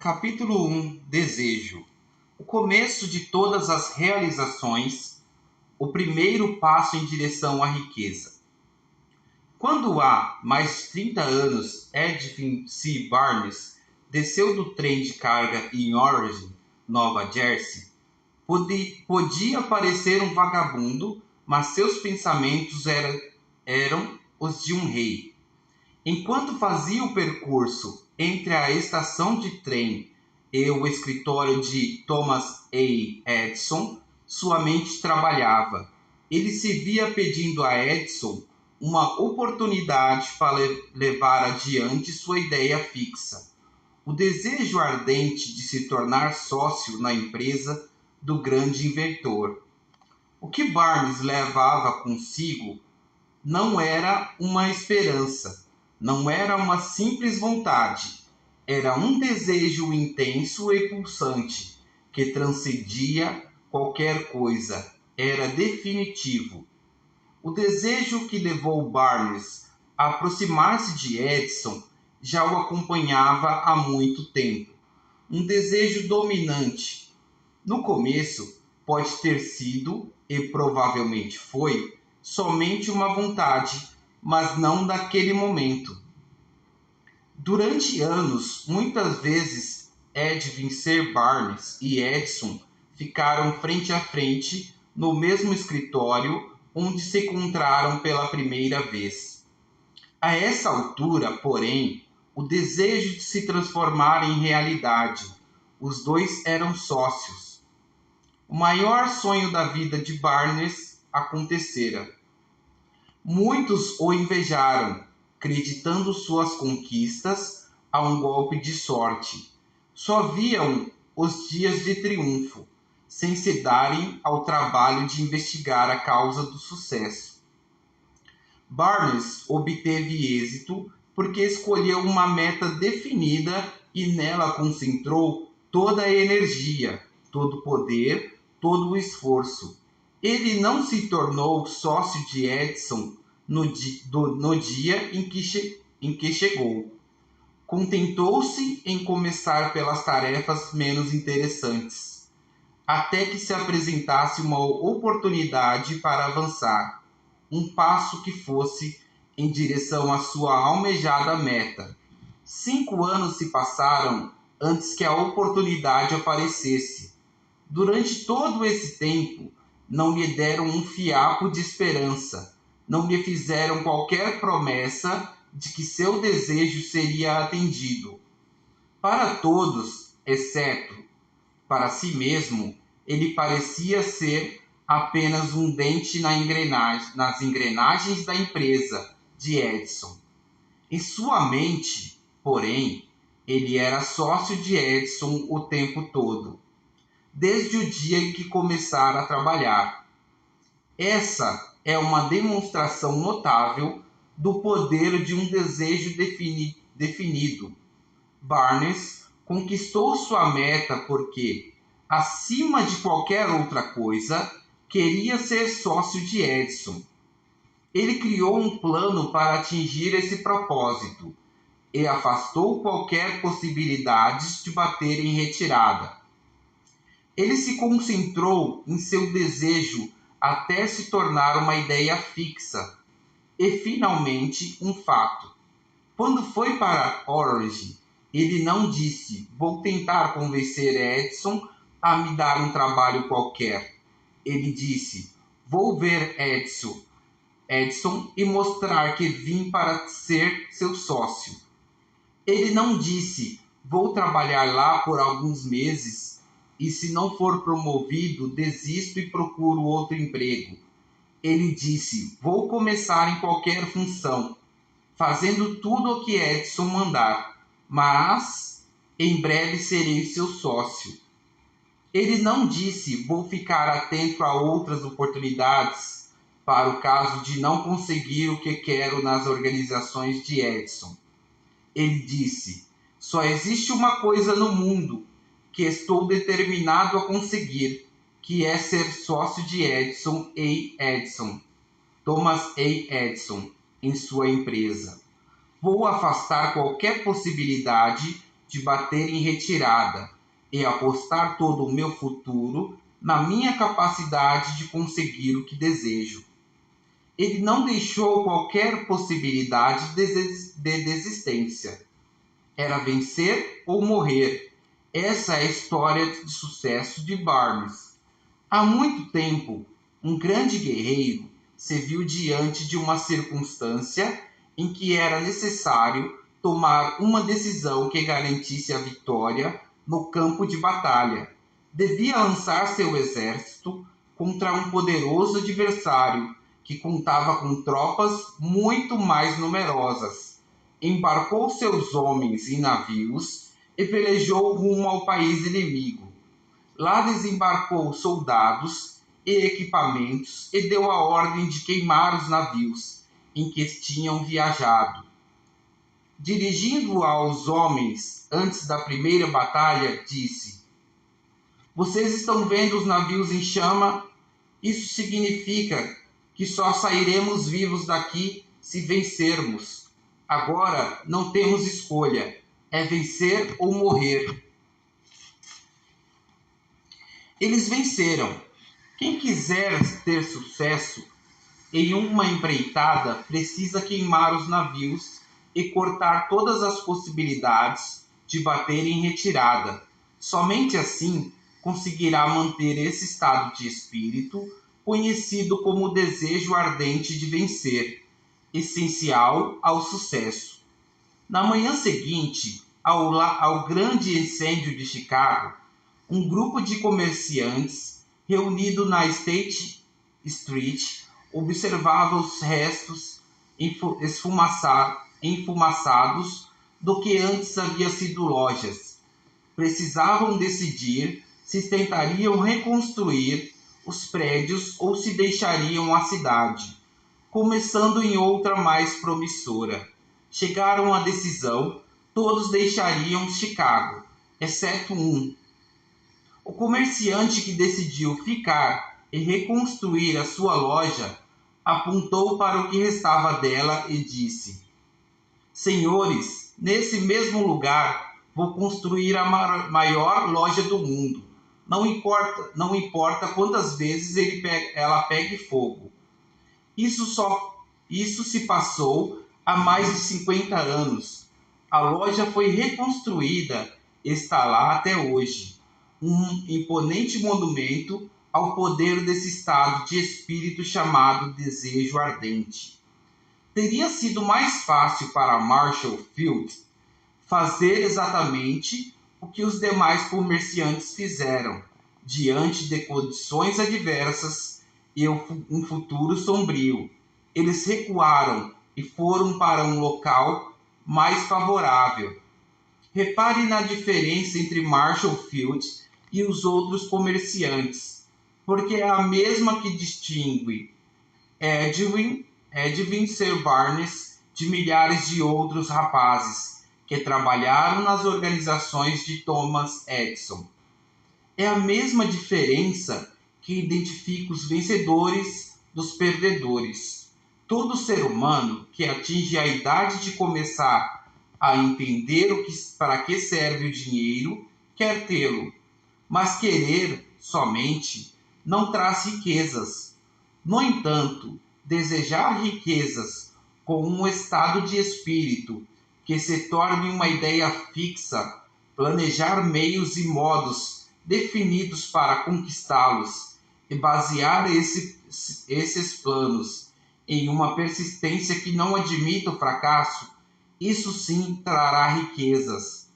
Capítulo 1 Desejo. O começo de todas as realizações, o primeiro passo em direção à riqueza. Quando há mais de 30 anos, Edwin C. Barnes desceu do trem de carga em Orange, Nova Jersey, podia parecer um vagabundo, mas seus pensamentos eram os de um rei. Enquanto fazia o percurso entre a estação de trem e o escritório de Thomas A. Edison, sua mente trabalhava. Ele se via pedindo a Edison uma oportunidade para levar adiante sua ideia fixa, o desejo ardente de se tornar sócio na empresa do grande inventor. O que Barnes levava consigo não era uma esperança, não era uma simples vontade, era um desejo intenso e pulsante, que transcendia qualquer coisa, era definitivo. O desejo que levou Barnes a aproximar-se de Edison já o acompanhava há muito tempo. Um desejo dominante. No começo, pode ter sido, e provavelmente foi, somente uma vontade, mas não naquele momento. Durante anos, muitas vezes, Edwin C. Barnes e Edison ficaram frente a frente no mesmo escritório onde se encontraram pela primeira vez. A essa altura, porém, o desejo de se transformar em realidade. Os dois eram sócios. O maior sonho da vida de Barnes acontecera. Muitos o invejaram, acreditando suas conquistas a um golpe de sorte. Só viam os dias de triunfo, sem se darem ao trabalho de investigar a causa do sucesso. Barnes obteve êxito porque escolheu uma meta definida e nela concentrou toda a energia, todo o poder, todo o esforço. Ele não se tornou sócio de Edison no dia em que chegou. Contentou-se em começar pelas tarefas menos interessantes, até que se apresentasse uma oportunidade para avançar, um passo que fosse em direção à sua almejada meta. 5 anos se passaram antes que a oportunidade aparecesse. Durante todo esse tempo, não lhe deram um fiapo de esperança, não lhe fizeram qualquer promessa de que seu desejo seria atendido. Para todos, exceto para si mesmo, ele parecia ser apenas um dente nas engrenagens da empresa de Edison. Em sua mente, porém, ele era sócio de Edison o tempo todo, desde o dia em que começara a trabalhar. Essa é uma demonstração notável do poder de um desejo definido. Barnes conquistou sua meta porque, acima de qualquer outra coisa, queria ser sócio de Edison. Ele criou um plano para atingir esse propósito e afastou qualquer possibilidade de bater em retirada. Ele se concentrou em seu desejo até se tornar uma ideia fixa e, finalmente, um fato. Quando foi para Orange, ele não disse: vou tentar convencer Edison a me dar um trabalho qualquer. Ele disse: vou ver Edison e mostrar que vim para ser seu sócio. Ele não disse: vou trabalhar lá por alguns meses e, se não for promovido, desisto e procuro outro emprego. Ele disse: vou começar em qualquer função, fazendo tudo o que Edison mandar, mas em breve serei seu sócio. Ele não disse: vou ficar atento a outras oportunidades para o caso de não conseguir o que quero nas organizações de Edison. Ele disse: só existe uma coisa no mundo que estou determinado a conseguir, que é ser sócio de Thomas A. Edison, em sua empresa. Vou afastar qualquer possibilidade de bater em retirada e apostar todo o meu futuro na minha capacidade de conseguir o que desejo. Ele não deixou qualquer possibilidade de desistência. Era vencer ou morrer. Essa é a história de sucesso de Barnes. Há muito tempo, um grande guerreiro se viu diante de uma circunstância em que era necessário tomar uma decisão que garantisse a vitória no campo de batalha. Devia lançar seu exército contra um poderoso adversário que contava com tropas muito mais numerosas. Embarcou seus homens em navios e pelejou rumo ao país inimigo. Lá desembarcou soldados e equipamentos e deu a ordem de queimar os navios em que tinham viajado. Dirigindo aos homens antes da primeira batalha, disse: Vocês estão vendo os navios em chama? Isso significa que só sairemos vivos daqui se vencermos. Agora não temos escolha, é vencer ou morrer. Eles venceram. Quem quiser ter sucesso em uma empreitada precisa queimar os navios e cortar todas as possibilidades de bater em retirada. Somente assim conseguirá manter esse estado de espírito conhecido como o desejo ardente de vencer, essencial ao sucesso. Na manhã seguinte ao grande incêndio de Chicago, um grupo de comerciantes reunido na State Street observava os restos enfumaçados do que antes havia sido lojas. Precisavam decidir se tentariam reconstruir os prédios ou se deixariam a cidade, começando em outra mais promissora. Chegaram à decisão: todos deixariam Chicago, exceto um. O comerciante que decidiu ficar e reconstruir a sua loja apontou para o que restava dela e disse: Senhores, nesse mesmo lugar vou construir a maior loja do mundo. Não importa quantas vezes ela pegue fogo. Isso se passou há mais de 50 anos. A loja foi reconstruída e está lá até hoje. Um imponente monumento ao poder desse estado de espírito chamado desejo ardente. Teria sido mais fácil para Marshall Field fazer exatamente o que os demais comerciantes fizeram, diante de condições adversas e um futuro sombrio. Eles recuaram e foram para um local mais favorável. Repare na diferença entre Marshall Field e os outros comerciantes, porque é a mesma que distingue Edwin Sir Barnes de milhares de outros rapazes que trabalharam nas organizações de Thomas Edison. É a mesma diferença que identifica os vencedores dos perdedores. Todo ser humano que atinge a idade de começar a entender para que serve o dinheiro quer tê-lo, mas querer somente não traz riquezas. No entanto, desejar riquezas com um estado de espírito que se torne uma ideia fixa, planejar meios e modos definidos para conquistá-los e basear esses planos em uma persistência que não admita o fracasso, isso sim trará riquezas.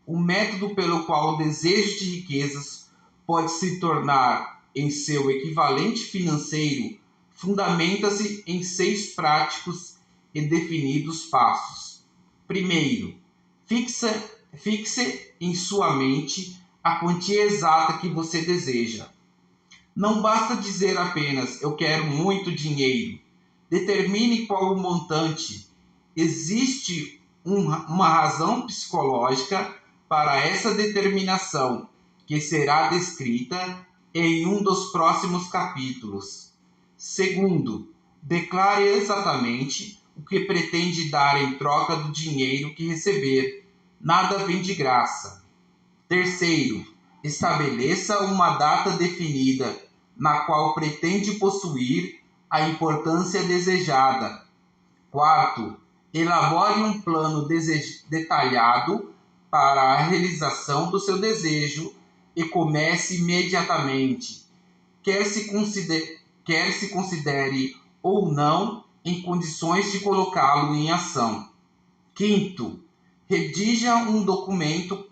O método pelo qual o desejo de riquezas pode se tornar em seu equivalente financeiro fundamenta-se em 6 práticos e definidos passos. Primeiro, fixe em sua mente a quantia exata que você deseja. Não basta dizer apenas eu quero muito dinheiro. Determine qual o montante. Existe uma razão psicológica para essa determinação, que será descrita em um dos próximos capítulos. Segundo, declare exatamente o que pretende dar em troca do dinheiro que receber. nada vem de graça. Terceiro, estabeleça uma data definida na qual pretende possuir a importância desejada. Quarto, elabore um plano detalhado para a realização do seu desejo e comece imediatamente, quer se considere ou não em condições de colocá-lo em ação. Quinto, redija um documento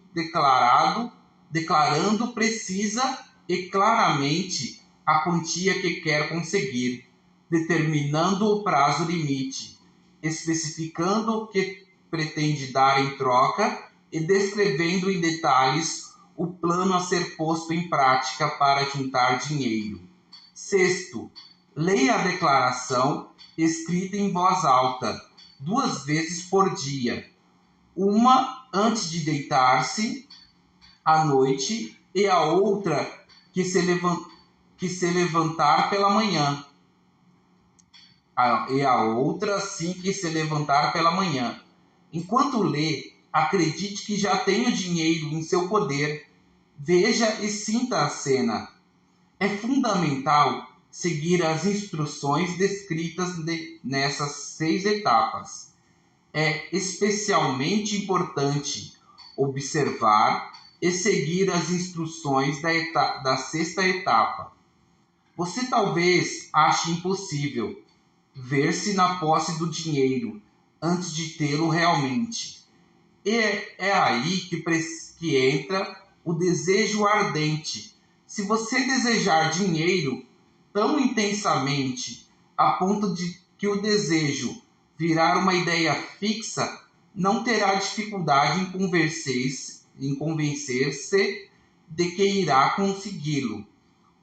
declarando precisa e claramente a quantia que quer conseguir, determinando o prazo limite, especificando o que pretende dar em troca e descrevendo em detalhes o plano a ser posto em prática para juntar dinheiro. Sexto, leia a declaração escrita em voz alta, 2 vezes por dia, uma antes de deitar-se à noite e a outra que se levantar pela manhã. E a outra assim que se levantar pela manhã. Enquanto lê, acredite que já tem o dinheiro em seu poder. Veja e sinta a cena. É fundamental seguir as instruções descritas nessas 6 etapas. É especialmente importante observar e seguir as instruções da 6ª etapa. Você talvez ache impossível ver-se na posse do dinheiro antes de tê-lo realmente. E é aí que entra o desejo ardente. Se você desejar dinheiro tão intensamente a ponto de que o desejo virar uma ideia fixa, não terá dificuldade em convencer-se de que irá consegui-lo.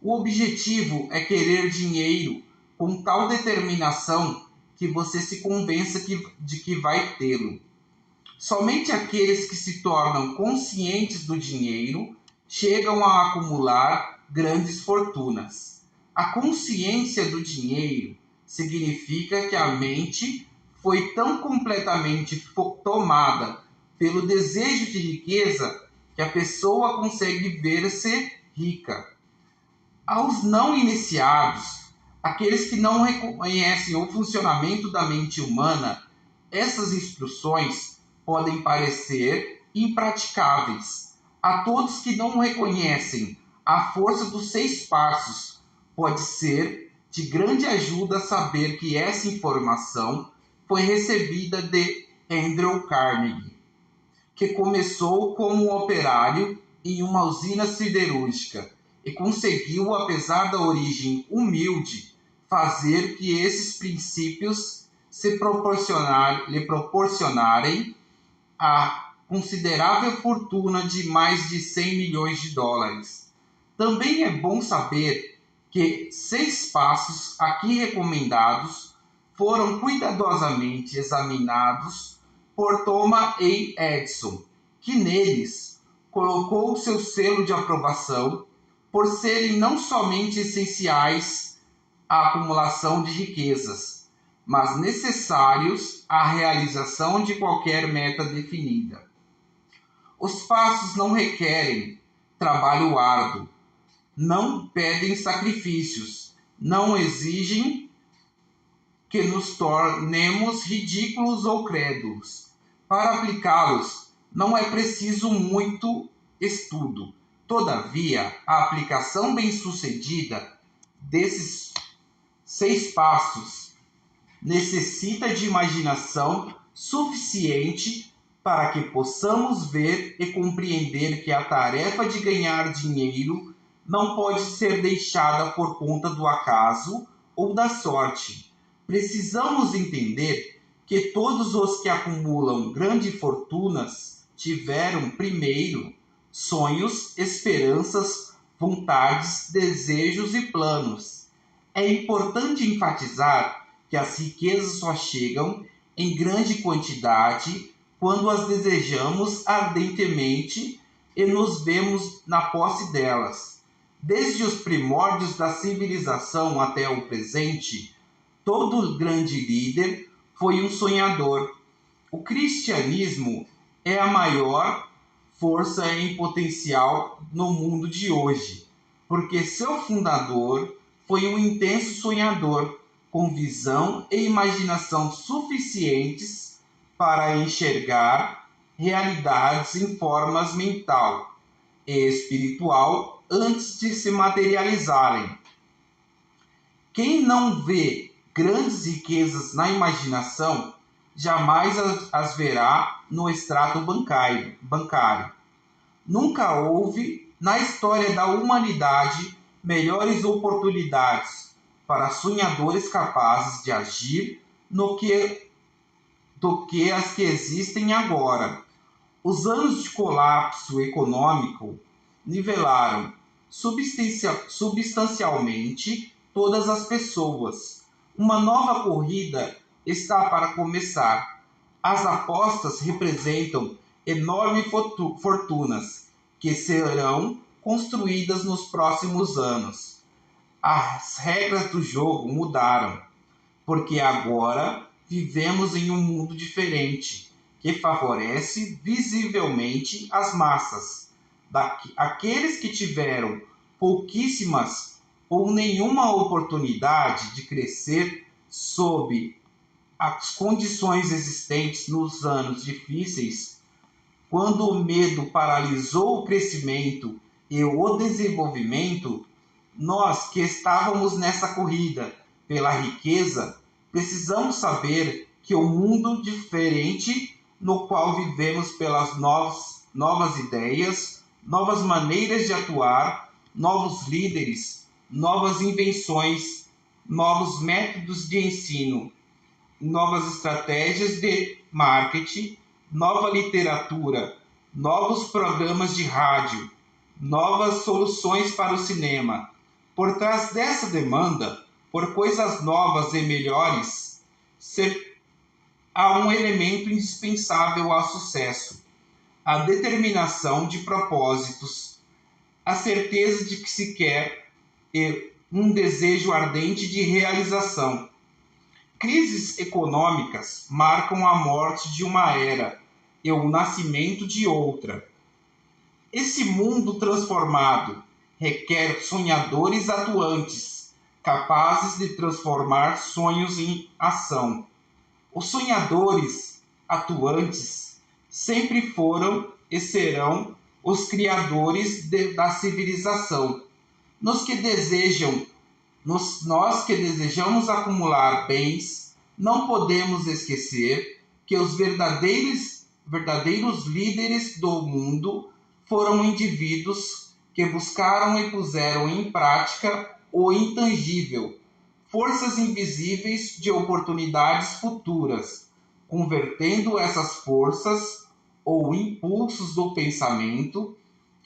O objetivo é querer dinheiro com tal determinação que você se convença de que vai tê-lo. Somente aqueles que se tornam conscientes do dinheiro chegam a acumular grandes fortunas. A consciência do dinheiro significa que a mente foi tão completamente tomada pelo desejo de riqueza que a pessoa consegue ver-se rica. Aos não iniciados, aqueles que não reconhecem o funcionamento da mente humana, essas instruções podem parecer impraticáveis. A todos que não reconhecem a força dos 6 passos, pode ser de grande ajuda saber que essa informação foi recebida de Andrew Carnegie, que começou como um operário em uma usina siderúrgica e conseguiu, apesar da origem humilde, fazer que esses princípios lhe proporcionarem a considerável fortuna de mais de 100 milhões de dólares. Também é bom saber que 6 passos aqui recomendados foram cuidadosamente examinados por Thomas A. Edison, que neles colocou seu selo de aprovação por serem não somente essenciais à acumulação de riquezas, mas necessários à realização de qualquer meta definida. Os passos não requerem trabalho árduo, não pedem sacrifícios, não exigem que nos tornemos ridículos ou crédulos. Para aplicá-los, não é preciso muito estudo. Todavia, a aplicação bem-sucedida desses 6 passos necessita de imaginação suficiente para que possamos ver e compreender que a tarefa de ganhar dinheiro não pode ser deixada por conta do acaso ou da sorte. Precisamos entender que todos os que acumulam grandes fortunas tiveram primeiro sonhos, esperanças, vontades, desejos e planos. É importante enfatizar que as riquezas só chegam em grande quantidade quando as desejamos ardentemente e nos vemos na posse delas. Desde os primórdios da civilização até o presente, todo grande líder foi um sonhador. O cristianismo é a maior força em potencial no mundo de hoje, porque seu fundador foi um intenso sonhador, com visão e imaginação suficientes para enxergar realidades em formas mental e espiritual antes de se materializarem. Quem não vê grandes riquezas na imaginação, jamais as verá no extrato bancário. Nunca houve, na história da humanidade, melhores oportunidades para sonhadores capazes de agir do que as que existem agora. Os anos de colapso econômico nivelaram substancialmente todas as pessoas. Uma nova corrida está para começar. As apostas representam enormes fortunas que serão construídas nos próximos anos. As regras do jogo mudaram, porque agora vivemos em um mundo diferente, que favorece visivelmente as massas. Aqueles que tiveram pouquíssimas ou nenhuma oportunidade de crescer sob as condições existentes nos anos difíceis, quando o medo paralisou o crescimento e o desenvolvimento, nós que estávamos nessa corrida pela riqueza, precisamos saber que o mundo diferente no qual vivemos pelas novas ideias, novas maneiras de atuar, novos líderes, novas invenções, novos métodos de ensino, novas estratégias de marketing, nova literatura, novos programas de rádio, novas soluções para o cinema. Por trás dessa demanda por coisas novas e melhores, há um elemento indispensável ao sucesso: a determinação de propósitos, a certeza de que se quer e um desejo ardente de realização. Crises econômicas marcam a morte de uma era e o nascimento de outra. Esse mundo transformado requer sonhadores atuantes, capazes de transformar sonhos em ação. Os sonhadores atuantes sempre foram e serão os criadores da civilização. Nós que desejamos acumular bens, não podemos esquecer que os verdadeiros líderes do mundo foram indivíduos que buscaram e puseram em prática o intangível, forças invisíveis de oportunidades futuras, convertendo essas forças ou impulsos do pensamento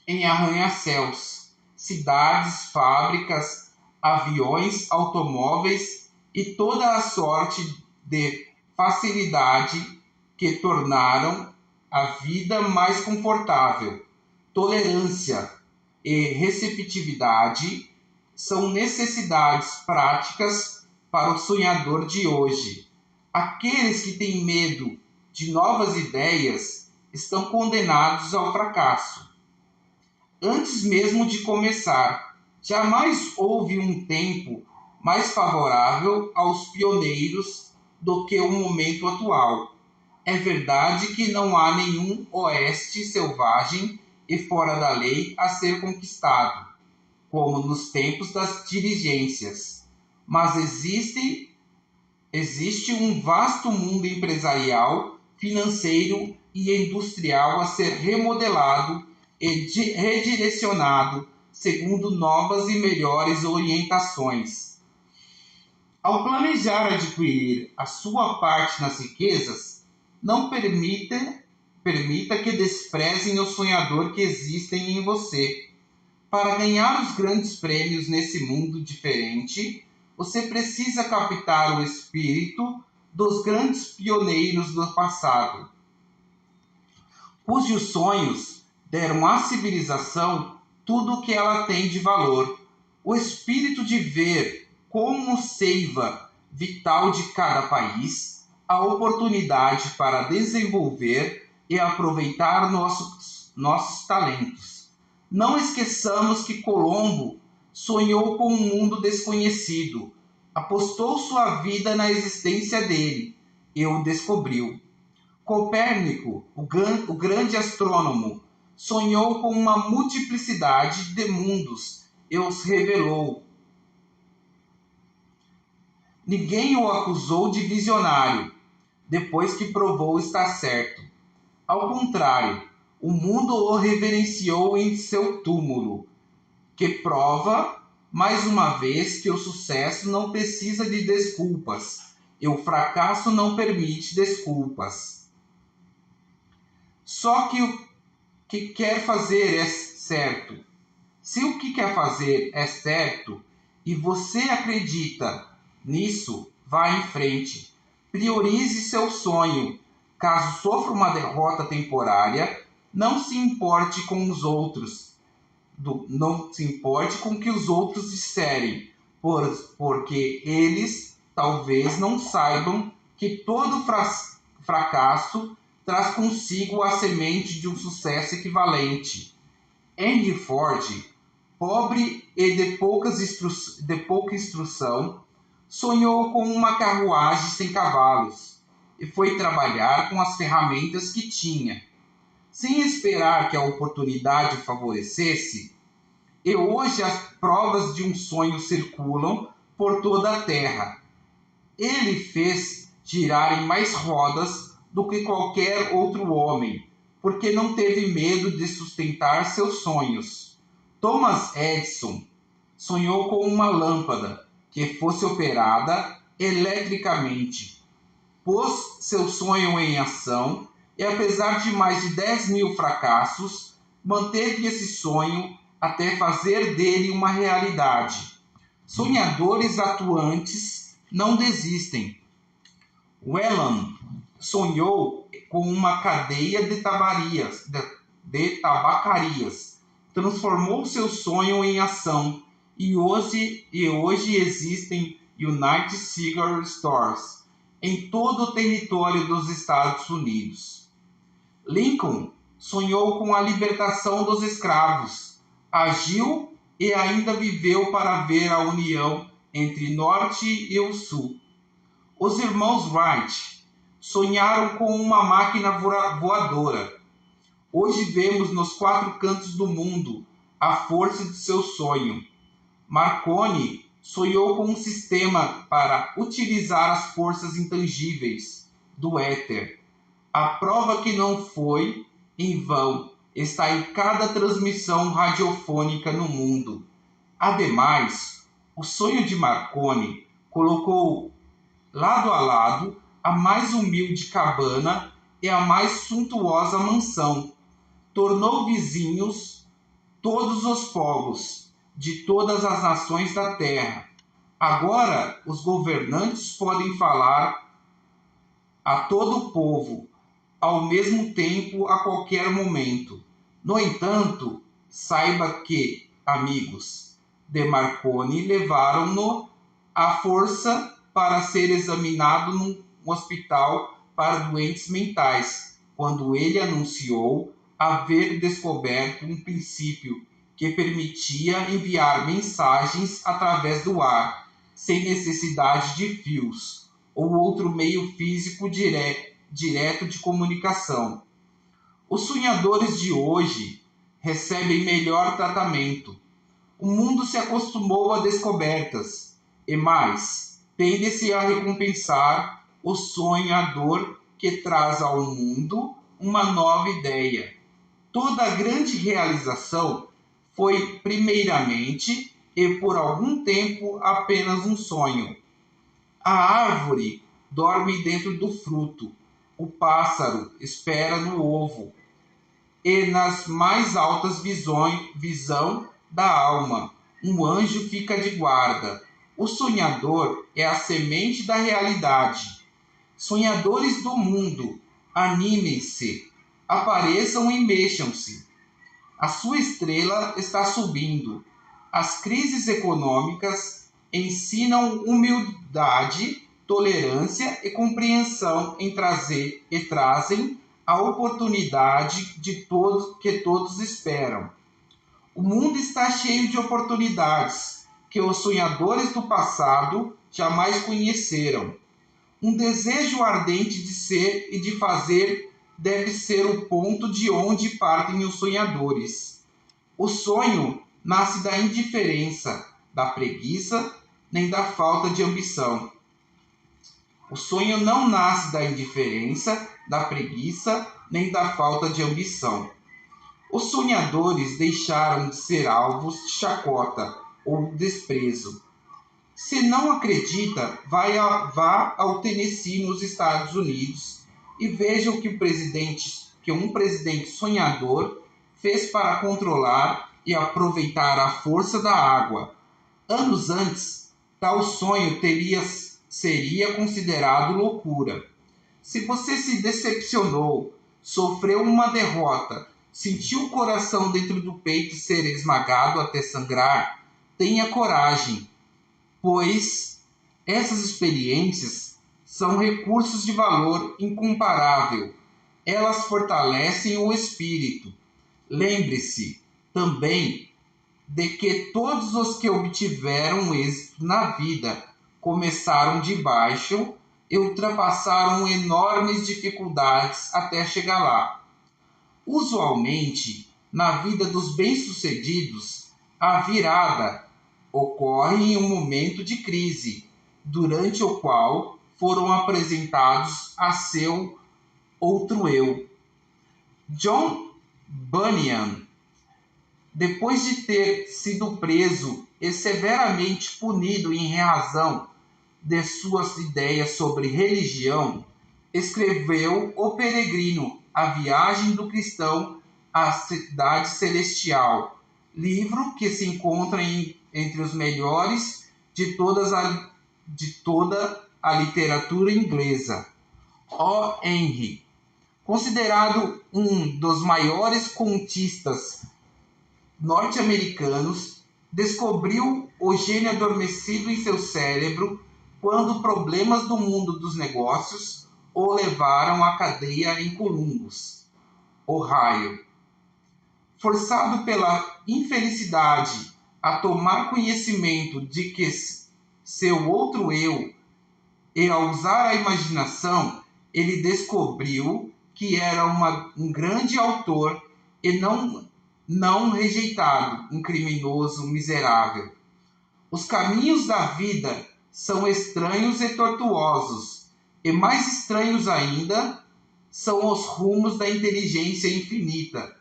em arranha-céus, cidades, fábricas, aviões, automóveis e toda a sorte de facilidade que tornaram a vida mais confortável. Tolerância e receptividade são necessidades práticas para o sonhador de hoje. Aqueles que têm medo de novas ideias estão condenados ao fracasso. Antes mesmo de começar, jamais houve um tempo mais favorável aos pioneiros do que o momento atual. É verdade que não há nenhum oeste selvagem e fora da lei a ser conquistado, como nos tempos das diligências, mas existe um vasto mundo empresarial, financeiro e industrial a ser remodelado e redirecionado segundo novas e melhores orientações. Ao planejar adquirir a sua parte nas riquezas, não permita que desprezem o sonhador que existem em você. Para ganhar os grandes prêmios nesse mundo diferente, você precisa captar o espírito dos grandes pioneiros do passado, cujos sonhos deram à civilização tudo o que ela tem de valor. O espírito de ver como seiva vital de cada país a oportunidade para desenvolver e aproveitar nossos talentos. Não esqueçamos que Colombo sonhou com um mundo desconhecido, apostou sua vida na existência dele e o descobriu. Copérnico, o grande astrônomo, sonhou com uma multiplicidade de mundos e os revelou. Ninguém o acusou de visionário, depois que provou estar certo. Ao contrário, o mundo o reverenciou em seu túmulo, que prova, mais uma vez, que o sucesso não precisa de desculpas e o fracasso não permite desculpas. Só que o que quer fazer é certo. Se o que quer fazer é certo e você acredita nisso, vá em frente. Priorize seu sonho. Caso sofra uma derrota temporária, não se importe com os outros. Não se importe com o que os outros disserem, porque eles talvez não saibam que todo fracasso traz consigo a semente de um sucesso equivalente. Henry Ford, pobre e de pouca instrução, sonhou com uma carruagem sem cavalos e foi trabalhar com as ferramentas que tinha, sem esperar que a oportunidade o favorecesse. E hoje as provas de um sonho circulam por toda a terra. Ele fez girarem mais rodas do que qualquer outro homem, porque não teve medo de sustentar seus sonhos. Thomas Edison sonhou com uma lâmpada que fosse operada eletricamente. Pôs seu sonho em ação e, apesar de mais de 10.000 fracassos, manteve esse sonho até fazer dele uma realidade. Sonhadores atuantes não desistem. Whelan sonhou com uma cadeia de tabacarias, transformou seu sonho em ação e hoje existem United Cigar Stores em todo o território dos Estados Unidos. Lincoln sonhou com a libertação dos escravos, agiu e ainda viveu para ver a união entre Norte e o Sul. Os irmãos Wright sonharam com uma máquina voadora. Hoje vemos nos 4 cantos do mundo a força de seu sonho. Marconi sonhou com um sistema para utilizar as forças intangíveis do éter. A prova que não foi em vão está em cada transmissão radiofônica no mundo. Ademais, o sonho de Marconi colocou lado a lado a mais humilde cabana e a mais suntuosa mansão. Tornou vizinhos todos os povos de todas as nações da terra. Agora os governantes podem falar a todo o povo, ao mesmo tempo, a qualquer momento. No entanto, saiba que, amigos, de Marconi levaram-no à força para ser examinado num hospital para doentes mentais, quando ele anunciou haver descoberto um princípio que permitia enviar mensagens através do ar, sem necessidade de fios ou outro meio físico direto de comunicação. Os sonhadores de hoje recebem melhor tratamento. O mundo se acostumou a descobertas e mais, tende-se a recompensar o sonhador que traz ao mundo uma nova ideia. Toda grande realização foi primeiramente e por algum tempo apenas um sonho. A árvore dorme dentro do fruto, o pássaro espera no ovo, e nas mais altas visão da alma, um anjo fica de guarda. O sonhador é a semente da realidade. Sonhadores do mundo, animem-se, apareçam e mexam-se. A sua estrela está subindo. As crises econômicas ensinam humildade, tolerância e compreensão trazem a oportunidade que todos esperam. O mundo está cheio de oportunidades que os sonhadores do passado jamais conheceram. Um desejo ardente de ser e de fazer deve ser o ponto de onde partem os sonhadores. O sonho nasce da indiferença, da preguiça, nem da falta de ambição. O sonho não nasce da indiferença, da preguiça, nem da falta de ambição. Os sonhadores deixaram de ser alvos de chacota ou desprezo. Se não acredita, vá ao Tennessee, nos Estados Unidos, e veja o que um presidente sonhador fez para controlar e aproveitar a força da água. Anos antes, tal sonho seria considerado loucura. Se você se decepcionou, sofreu uma derrota, sentiu o coração dentro do peito ser esmagado até sangrar, tenha coragem, pois essas experiências são recursos de valor incomparável. Elas fortalecem o espírito. Lembre-se também de que todos os que obtiveram êxito na vida começaram de baixo e ultrapassaram enormes dificuldades até chegar lá. Usualmente, na vida dos bem-sucedidos, a virada ocorre em um momento de crise, durante o qual foram apresentados a seu outro eu. John Bunyan, depois de ter sido preso e severamente punido em razão de suas ideias sobre religião, escreveu O Peregrino, a viagem do cristão à cidade celestial, livro que se encontra entre os melhores de toda a literatura inglesa. O. Henry, considerado um dos maiores contistas norte-americanos, descobriu o gênio adormecido em seu cérebro quando problemas do mundo dos negócios o levaram à cadeia em Columbus, Ohio. Forçado pela infelicidade a tomar conhecimento de que seu outro eu e a usar a imaginação, ele descobriu que era um grande autor e não rejeitado, um criminoso miserável. Os caminhos da vida são estranhos e tortuosos, e mais estranhos ainda são os rumos da inteligência infinita,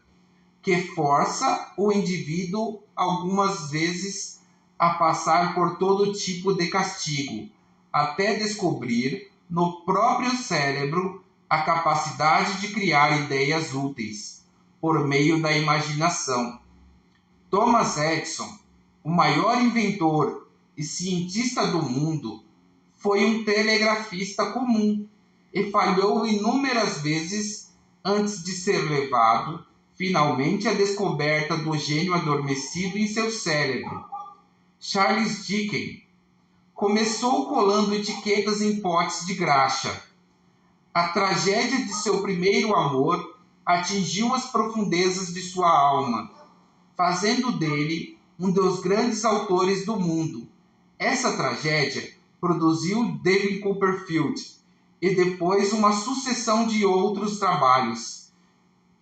que força o indivíduo algumas vezes a passar por todo tipo de castigo, até descobrir no próprio cérebro a capacidade de criar ideias úteis, por meio da imaginação. Thomas Edison, o maior inventor e cientista do mundo, foi um telegrafista comum e falhou inúmeras vezes antes de ser levado, finalmente, à descoberta do gênio adormecido em seu cérebro. Charles Dickens começou colando etiquetas em potes de graxa. A tragédia de seu primeiro amor atingiu as profundezas de sua alma, fazendo dele um dos grandes autores do mundo. Essa tragédia produziu David Copperfield e depois uma sucessão de outros trabalhos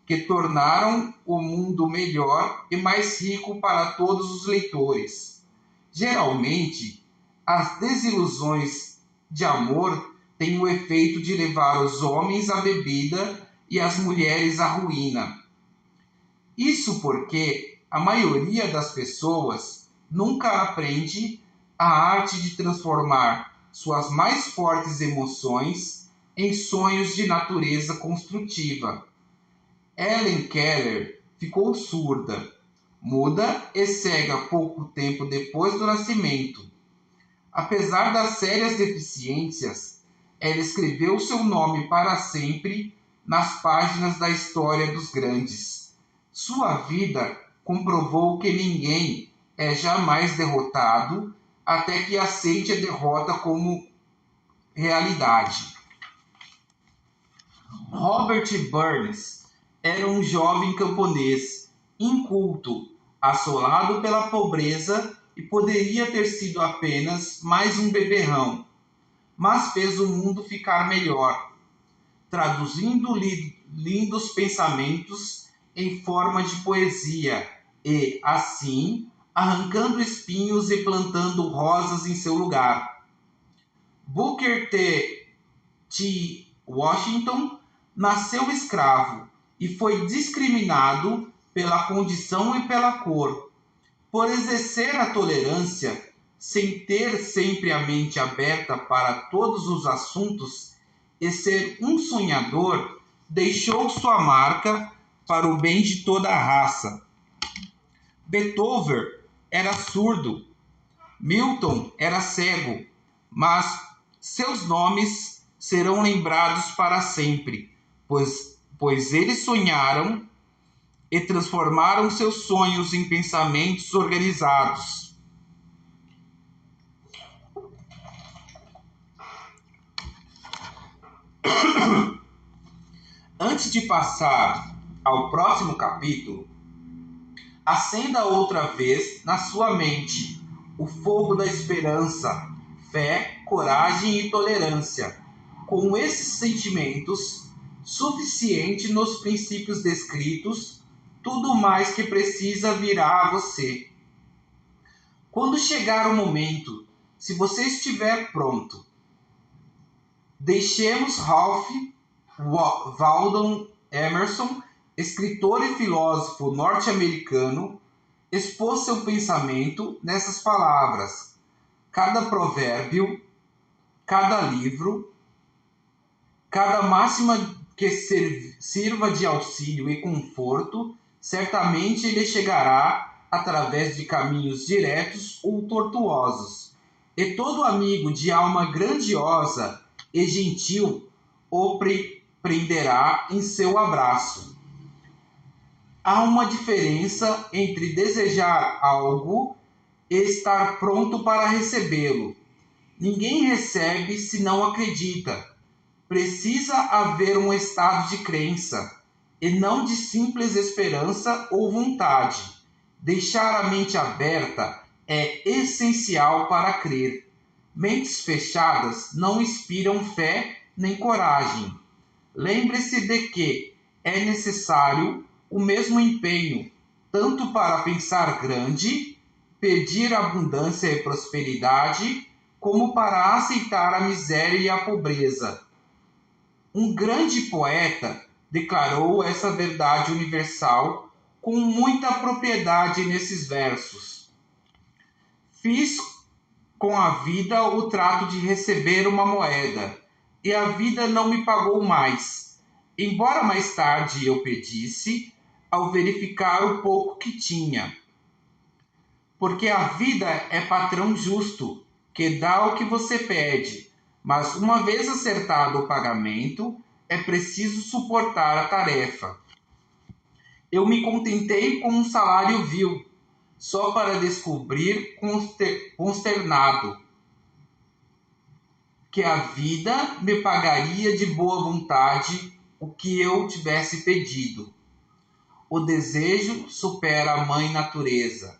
que tornaram o mundo melhor e mais rico para todos os leitores. Geralmente, as desilusões de amor têm o efeito de levar os homens à bebida e as mulheres à ruína. Isso porque a maioria das pessoas nunca aprende a arte de transformar suas mais fortes emoções em sonhos de natureza construtiva. Helen Keller ficou surda, muda e cega pouco tempo depois do nascimento. Apesar das sérias deficiências, ela escreveu seu nome para sempre nas páginas da história dos grandes. Sua vida comprovou que ninguém é jamais derrotado até que aceite a derrota como realidade. Robert Burns era um jovem camponês, inculto, assolado pela pobreza e poderia ter sido apenas mais um beberrão, mas fez o mundo ficar melhor, traduzindo lindos pensamentos em forma de poesia e, assim, arrancando espinhos e plantando rosas em seu lugar. Booker T. Washington nasceu escravo e foi discriminado pela condição e pela cor. Por exercer a tolerância, sem ter sempre a mente aberta para todos os assuntos e ser um sonhador, deixou sua marca para o bem de toda a raça. Beethoven era surdo, Milton era cego, mas seus nomes serão lembrados para sempre, pois eles sonharam e transformaram seus sonhos em pensamentos organizados. Antes de passar ao próximo capítulo, acenda outra vez na sua mente o fogo da esperança, fé, coragem e tolerância. Com esses sentimentos suficientes nos princípios descritos, tudo mais que precisa virá a você. Quando chegar o momento, se você estiver pronto, deixemos Ralph Waldo Emerson, escritor e filósofo norte-americano, expôs seu pensamento nessas palavras: cada provérbio, cada livro, cada máxima que sirva de auxílio e conforto, certamente ele chegará através de caminhos diretos ou tortuosos. E todo amigo de alma grandiosa e gentil o prenderá em seu abraço. Há uma diferença entre desejar algo e estar pronto para recebê-lo. Ninguém recebe se não acredita. Precisa haver um estado de crença, e não de simples esperança ou vontade. Deixar a mente aberta é essencial para crer. Mentes fechadas não inspiram fé nem coragem. Lembre-se de que é necessário o mesmo empenho, tanto para pensar grande, pedir abundância e prosperidade, como para aceitar a miséria e a pobreza. Um grande poeta declarou essa verdade universal com muita propriedade nesses versos. Fiz com a vida o trato de receber uma moeda, e a vida não me pagou mais, embora mais tarde eu pedisse, ao verificar o pouco que tinha. Porque a vida é patrão justo, que dá o que você pede, mas uma vez acertado o pagamento, é preciso suportar a tarefa. Eu me contentei com um salário vil, só para descobrir consternado que a vida me pagaria de boa vontade o que eu tivesse pedido. O desejo supera a mãe natureza.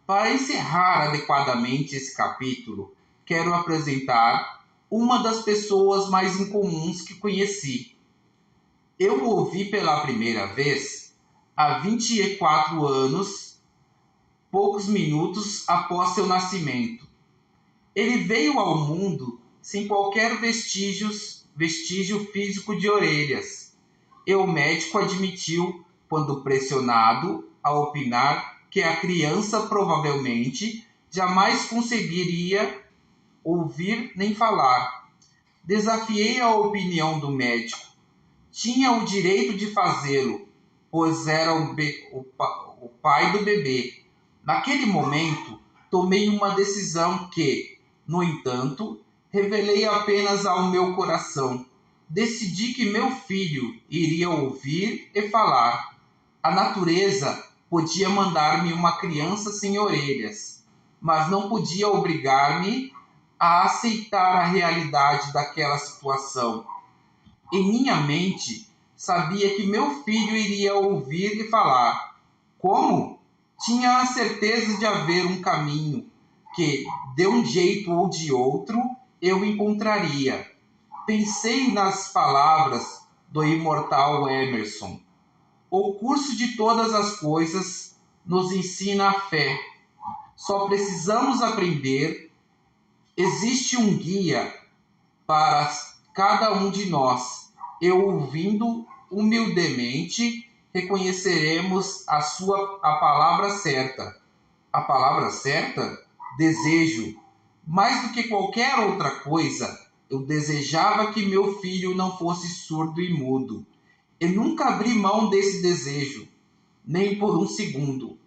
Para encerrar adequadamente esse capítulo, quero apresentar uma das pessoas mais incomuns que conheci. Eu o ouvi pela primeira vez há 24 anos, poucos minutos após seu nascimento. Ele veio ao mundo sem qualquer vestígio físico de orelhas, e o médico admitiu, quando pressionado, a opinar que a criança provavelmente jamais conseguiria ouvir nem falar. Desafiei a opinião do médico. Tinha o direito de fazê-lo, pois era o pai do bebê. Naquele momento, tomei uma decisão que, no entanto, revelei apenas ao meu coração. Decidi que meu filho iria ouvir e falar. A natureza podia mandar-me uma criança sem orelhas, mas não podia obrigar-me a aceitar a realidade daquela situação. Em minha mente, sabia que meu filho iria ouvir e falar. Como? Tinha a certeza de haver um caminho que, de um jeito ou de outro, eu encontraria. Pensei nas palavras do imortal Emerson. O curso de todas as coisas nos ensina a fé. Só precisamos aprender. Existe um guia para cada um de nós. Eu, ouvindo humildemente, reconheceremos a palavra certa. A palavra certa? Desejo. Mais do que qualquer outra coisa, eu desejava que meu filho não fosse surdo e mudo. Eu nunca abri mão desse desejo, nem por um segundo.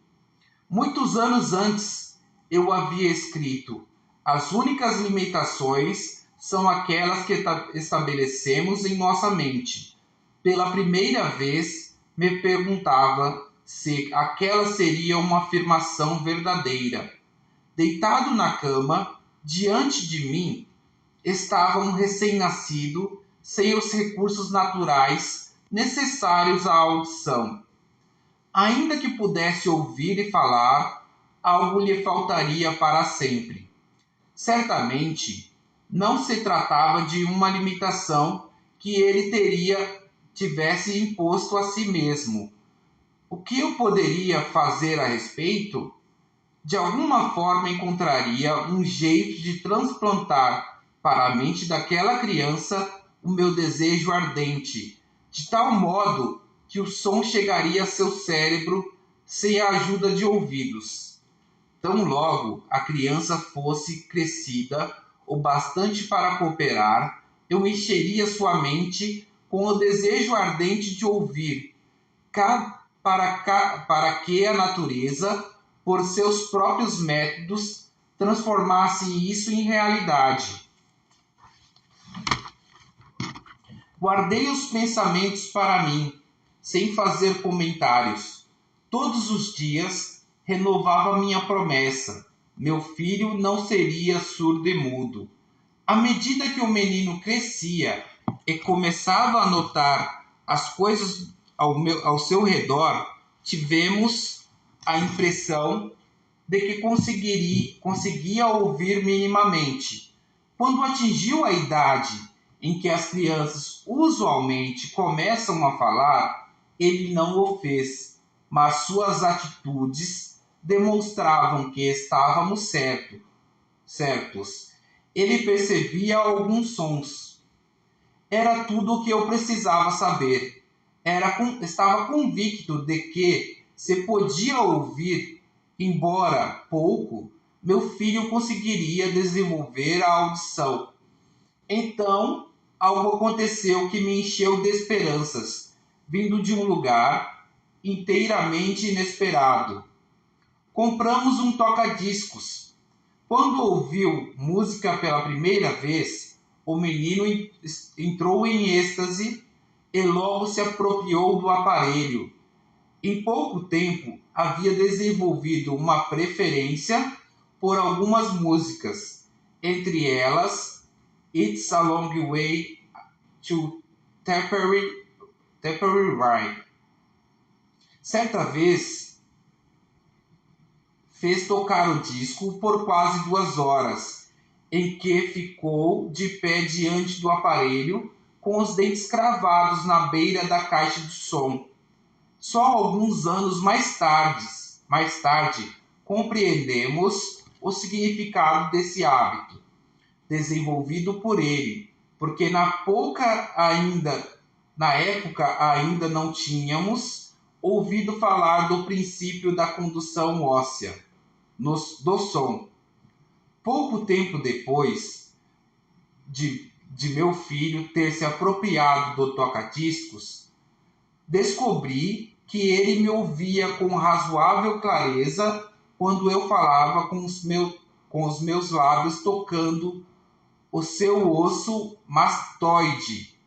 Muitos anos antes, eu havia escrito: as únicas limitações são aquelas que estabelecemos em nossa mente. Pela primeira vez, me perguntava se aquela seria uma afirmação verdadeira. Deitado na cama, diante de mim, estava um recém-nascido, sem os recursos naturais necessários à audição. Ainda que pudesse ouvir e falar, algo lhe faltaria para sempre. Certamente, não se tratava de uma limitação que ele tivesse imposto a si mesmo. O que eu poderia fazer a respeito? De alguma forma encontraria um jeito de transplantar para a mente daquela criança o meu desejo ardente, de tal modo que o som chegaria a seu cérebro sem a ajuda de ouvidos. Tão logo a criança fosse crescida o bastante para cooperar, eu encheria sua mente com o desejo ardente de ouvir, para que a natureza, por seus próprios métodos, transformasse isso em realidade. Guardei os pensamentos para mim, sem fazer comentários. Todos os dias renovava minha promessa. Meu filho não seria surdo e mudo. À medida que o menino crescia e começava a notar as coisas ao seu redor, tivemos a impressão de que conseguia ouvir minimamente. Quando atingiu a idade em que as crianças usualmente começam a falar, ele não o fez, mas suas atitudes demonstravam que estávamos certos. Ele percebia alguns sons. Era tudo o que eu precisava saber. Estava convicto de que se podia ouvir, embora pouco, meu filho conseguiria desenvolver a audição. Então, algo aconteceu que me encheu de esperanças, vindo de um lugar inteiramente inesperado. Compramos um toca-discos. Quando ouviu música pela primeira vez, o menino entrou em êxtase e logo se apropriou do aparelho. Em pouco tempo, havia desenvolvido uma preferência por algumas músicas, entre elas It's a Long Way to Tapperry Ride. Certa vez, fez tocar o disco por quase 2 horas, em que ficou de pé diante do aparelho, com os dentes cravados na beira da caixa de som. Só alguns anos mais tarde, compreendemos o significado desse hábito, desenvolvido por ele, porque na época ainda não tínhamos ouvido falar do princípio da condução óssea do som. Pouco tempo depois de meu filho ter se apropriado do toca-discos, descobri que ele me ouvia com razoável clareza quando eu falava com os meus lábios tocando o seu osso mastoide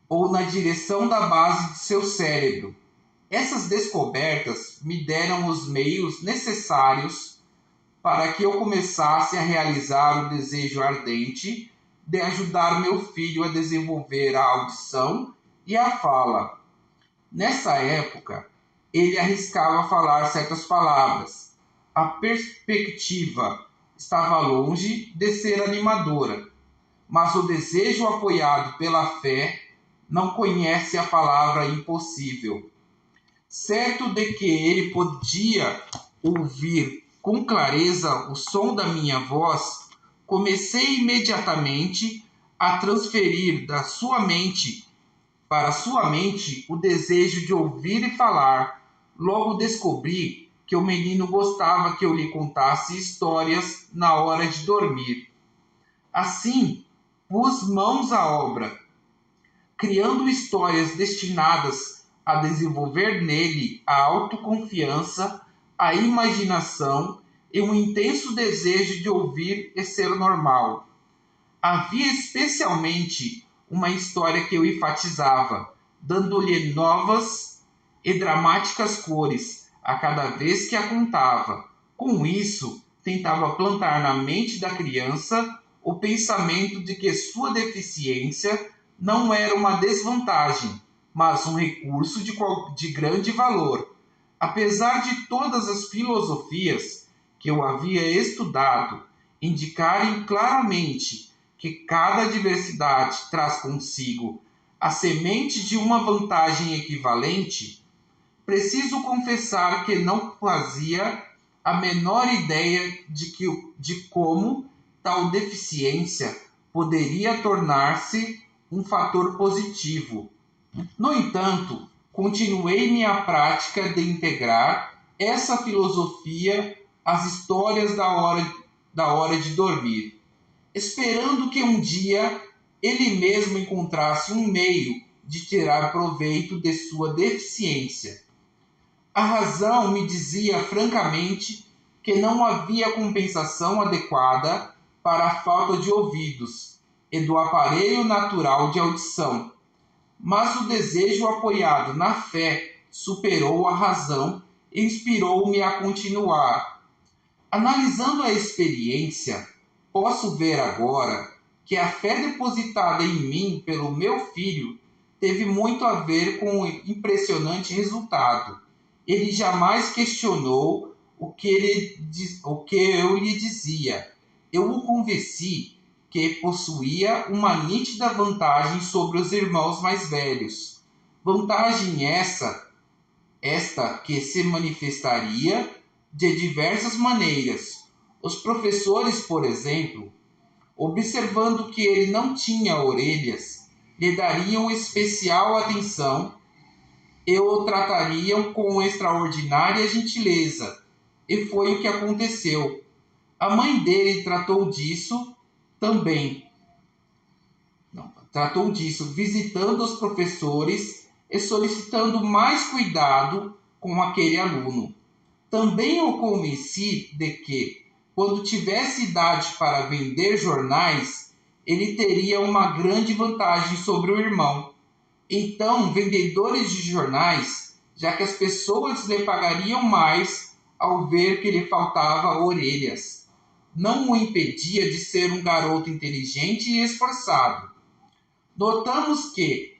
ou na direção da base de seu cérebro. Essas descobertas me deram os meios necessários para que eu começasse a realizar o desejo ardente de ajudar meu filho a desenvolver a audição e a fala. Nessa época, ele arriscava falar certas palavras. A perspectiva estava longe de ser animadora, mas o desejo apoiado pela fé não conhece a palavra impossível. Certo de que ele podia ouvir com clareza o som da minha voz, comecei imediatamente a transferir da sua mente para sua mente o desejo de ouvir e falar. Logo descobri que o menino gostava que eu lhe contasse histórias na hora de dormir. Assim, pus mãos à obra, criando histórias destinadas a desenvolver nele a autoconfiança, a imaginação e um intenso desejo de ouvir e ser normal. Havia especialmente uma história que eu enfatizava, dando-lhe novas e dramáticas cores a cada vez que a contava. Com isso, tentava plantar na mente da criança o pensamento de que sua deficiência não era uma desvantagem, mas um recurso de grande valor. Apesar de todas as filosofias que eu havia estudado indicarem claramente que cada diversidade traz consigo a semente de uma vantagem equivalente, preciso confessar que não fazia a menor ideia de como tal deficiência poderia tornar-se um fator positivo. No entanto, continuei minha prática de integrar essa filosofia às histórias da hora de dormir, esperando que um dia ele mesmo encontrasse um meio de tirar proveito de sua deficiência. A razão me dizia francamente que não havia compensação adequada para a falta de ouvidos e do aparelho natural de audição, mas o desejo apoiado na fé superou a razão e inspirou-me a continuar. Analisando a experiência, posso ver agora que a fé depositada em mim pelo meu filho teve muito a ver com o impressionante resultado. Ele jamais questionou o que eu lhe dizia. Eu o convenci que possuía uma nítida vantagem sobre os irmãos mais velhos. Vantagem esta que se manifestaria de diversas maneiras. Os professores, por exemplo, observando que ele não tinha orelhas, lhe dariam especial atenção e o tratariam com extraordinária gentileza. E foi o que aconteceu. A mãe dele tratou disso, visitando os professores e solicitando mais cuidado com aquele aluno. Também o convenci de que, quando tivesse idade para vender jornais, ele teria uma grande vantagem sobre o irmão. Então, vendedores de jornais, já que as pessoas lhe pagariam mais ao ver que lhe faltava orelhas, não o impedia de ser um garoto inteligente e esforçado. Notamos que,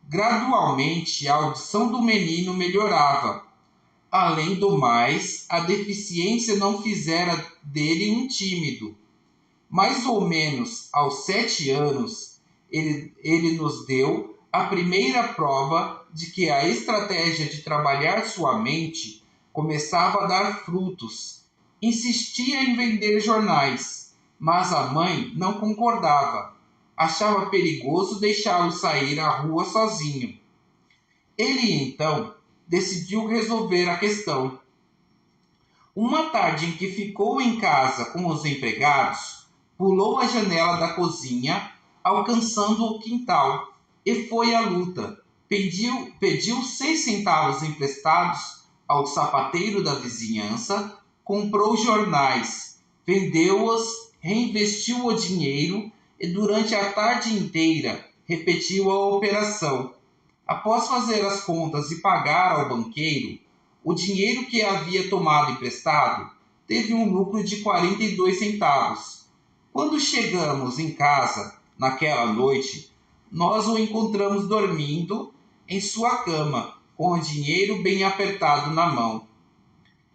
gradualmente, a audição do menino melhorava. Além do mais, a deficiência não fizera dele um tímido. Mais ou menos aos 7 anos, ele nos deu a primeira prova de que a estratégia de trabalhar sua mente começava a dar frutos. Insistia em vender jornais, mas a mãe não concordava. Achava perigoso deixá-lo sair à rua sozinho. Ele, então, decidiu resolver a questão. Uma tarde em que ficou em casa com os empregados, pulou a janela da cozinha, alcançando o quintal, e foi à luta. Pediu 6 centavos emprestados ao sapateiro da vizinhança, comprou jornais, vendeu-os, reinvestiu o dinheiro e durante a tarde inteira repetiu a operação. Após fazer as contas e pagar ao banqueiro o dinheiro que havia tomado emprestado, teve um lucro de 42 centavos. Quando chegamos em casa, Naquela noite, nós o encontramos dormindo em sua cama, com o dinheiro bem apertado na mão.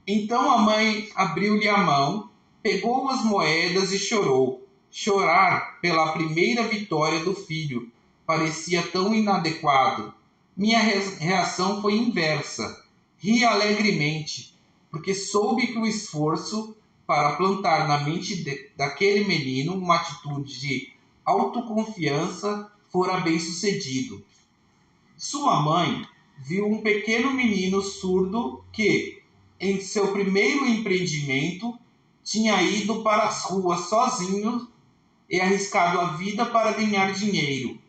Então a mãe abriu-lhe a mão, pegou as moedas e chorou. Chorar pela primeira vitória do filho parecia tão inadequado. Minha reação foi inversa. Ri alegremente, porque soube que o esforço para plantar na mente daquele menino uma atitude de autoconfiança fora bem sucedido. Sua mãe viu um pequeno menino surdo que, em seu primeiro empreendimento, tinha ido para as ruas sozinho e arriscado a vida para ganhar dinheiro.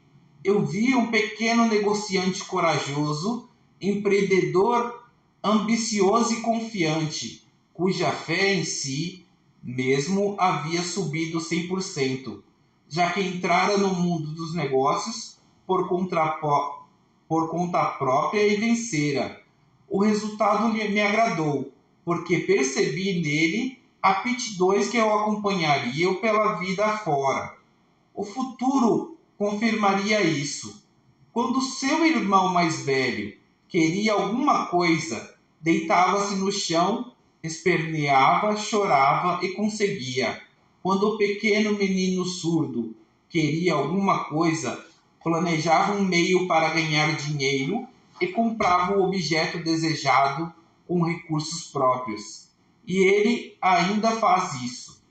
Eu vi um pequeno negociante corajoso, empreendedor, ambicioso e confiante, cuja fé em si mesmo havia subido 100%, já que entrara no mundo dos negócios por conta própria e vencera. O resultado me agradou, porque percebi nele aptidões que o acompanhariam pela vida afora. O futuro confirmaria isso. Quando seu irmão mais velho queria alguma coisa, deitava-se no chão, esperneava, chorava e conseguia. Quando o pequeno menino surdo queria alguma coisa, planejava um meio para ganhar dinheiro e comprava o objeto desejado com recursos próprios. E ele ainda faz isso.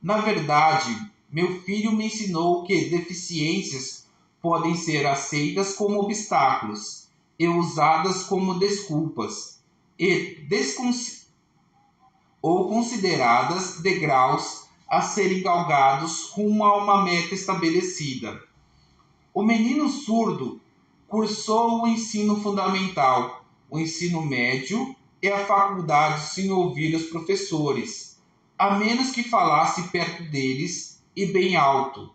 Na verdade, meu filho me ensinou que deficiências podem ser aceitas como obstáculos e usadas como desculpas ou consideradas degraus a serem galgados rumo a uma meta estabelecida. O menino surdo cursou o ensino fundamental, o ensino médio e a faculdade sem ouvir os professores, a menos que falasse perto deles e bem alto.